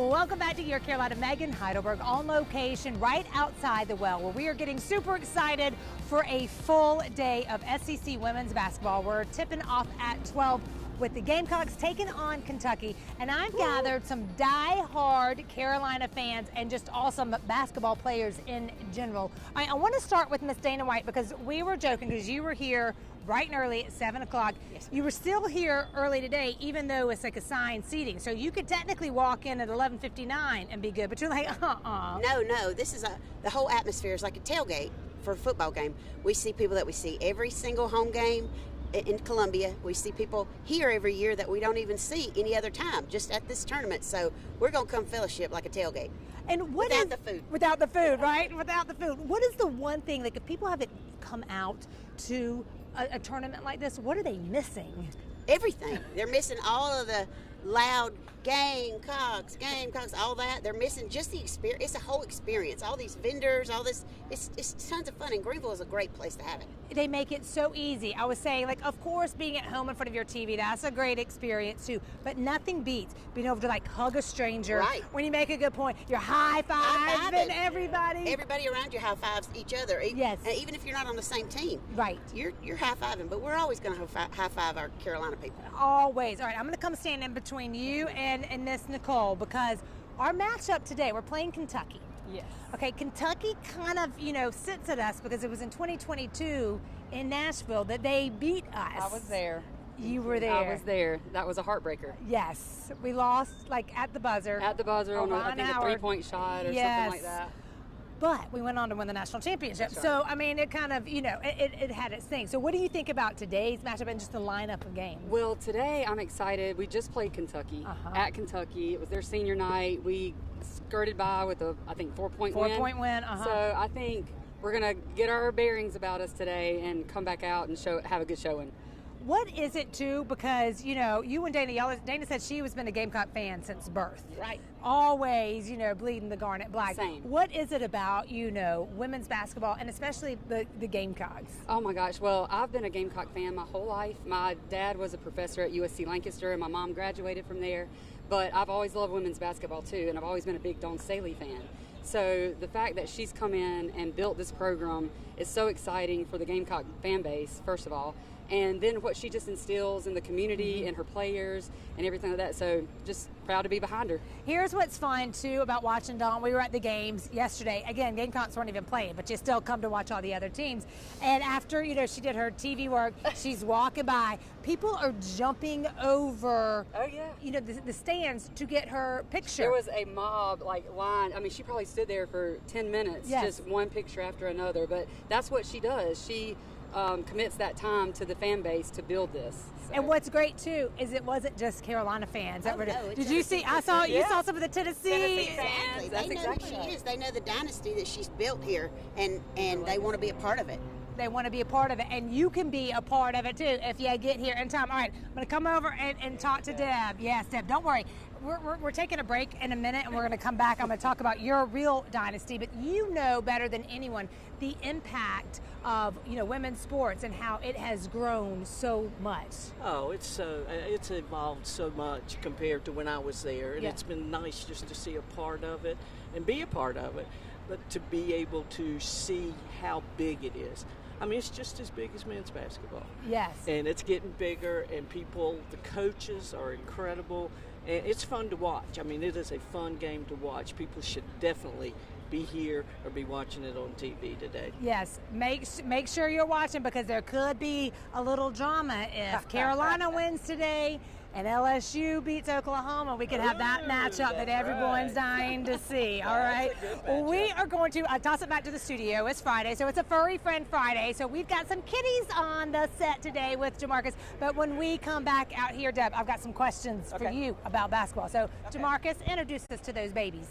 Welcome back to Your Carolina. Megan Heidelberg on location right outside the Well, where we are getting super excited for a full day of SEC women's basketball. We're tipping off at 12 with the Gamecocks taking on Kentucky, and I've gathered some die-hard Carolina fans and just awesome basketball players in general. I want to start with Miss Dana White, because we were joking because you were here bright and early at 7 o'clock. Yes. You were still here early today, even though it's like assigned seating. So you could technically walk in at 11:59 and be good, but you're like, No, this is the whole atmosphere is like a tailgate for a football game. We see people that we see every single home game in Columbia. We see people here every year that we don't even see any other time, just at this tournament. So we're going to come fellowship like a tailgate. And what Without is- the food. Without the food, right? Without the food. What is the one thing, like if people haven't come out to a tournament like this, what are they missing? Everything. They're missing all of the loud Gamecocks, all that. They're missing just the experience. It's a whole experience. All these vendors, all this. It's tons of fun, and Greenville is a great place to have it. They make it so easy. I was saying, like, of course, being at home in front of your TV, that's a great experience too. But nothing beats being able to like hug a stranger. Right. When you make a good point, you're high-fiving everybody. Everybody around you high fives each other. Yes. And even if you're not on the same team. Right. You're high fiving, but we're always going to high five our Carolina people. Always. All right, I'm going to come stand in between you and Miss Nicole, because our matchup today, we're playing Kentucky. Yes. Okay, Kentucky kind of, sits at us because it was in 2022 in Nashville that they beat us. I was there. You were there. I was there. That was a heartbreaker. Yes. We lost, like, at the buzzer. At the buzzer on, Ron I think, a Howard. three-point shot or Yes. something like that. But we went on to win the national championship. That's right. So, I mean, it kind of, it had its thing. So what do you think about today's matchup and just the lineup of games? Well, today I'm excited. We just played Kentucky at Kentucky. It was their senior night. We skirted by with a, I think, 4-point win. 4-point win, So I think we're going to get our bearings about us today and come back out and have a good showing. What is it, too? Because, you and Dana, Dana said she has been a Gamecock fan since birth. Right. Always, bleeding the garnet black. Same. What is it about, women's basketball and especially the Gamecocks? Oh my gosh, well, I've been a Gamecock fan my whole life. My dad was a professor at USC Lancaster and my mom graduated from there. But I've always loved women's basketball too, and I've always been a big Dawn Staley fan. So the fact that she's come in and built this program is so exciting for the Gamecock fan base, first of all. And then what she just instills in the community and her players and everything like that. So just proud to be behind her. Here's what's fun, too, about watching Dawn. We were at the games yesterday. Again, Gamecocks weren't even playing, but you still come to watch all the other teams. And after, she did her TV work, she's walking by. People are jumping over, Oh, yeah. the stands to get her picture. There was a mob, line. I mean, she probably stood there for 10 minutes, Yes. just one picture after another. But that's what she does. She commits that time to the fan base to build this. So. And what's great too is it wasn't just Carolina fans that Oh, were. no, it's Did you see? I saw you saw some of the Tennessee. Tennessee fans. Exactly. That's They know exactly who right. she is. They know the dynasty that she's built here, and they want to be a part of it. They want to be a part of it, and you can be a part of it too if you get here in time. All right, I'm going to come over and talk to Deb. Yes, Deb, don't worry. We're taking a break in a minute, and we're going to come back. I'm going to talk about your real dynasty, but you know better than anyone the impact of women's sports and how it has grown so much. Oh, it's evolved so much compared to when I was there, and Yeah. it's been nice just to see a part of it and be a part of it, but to be able to see how big it is. I mean, it's just as big as men's basketball. Yes. And it's getting bigger, and the coaches are incredible, and it's fun to watch. I mean, it is a fun game to watch. People should definitely be here or be watching it on TV today. Yes, make sure you're watching, because there could be a little drama if Carolina wins today and LSU beats Oklahoma. We could have that matchup that everyone's dying to see. All right. Well, we are going to toss it back to the studio. It's Friday, so it's a Furry Friend Friday. So we've got some kitties on the set today with Jamarcus. But when we come back out here, Deb, I've got some questions for you about basketball. So Jamarcus, introduce us to those babies.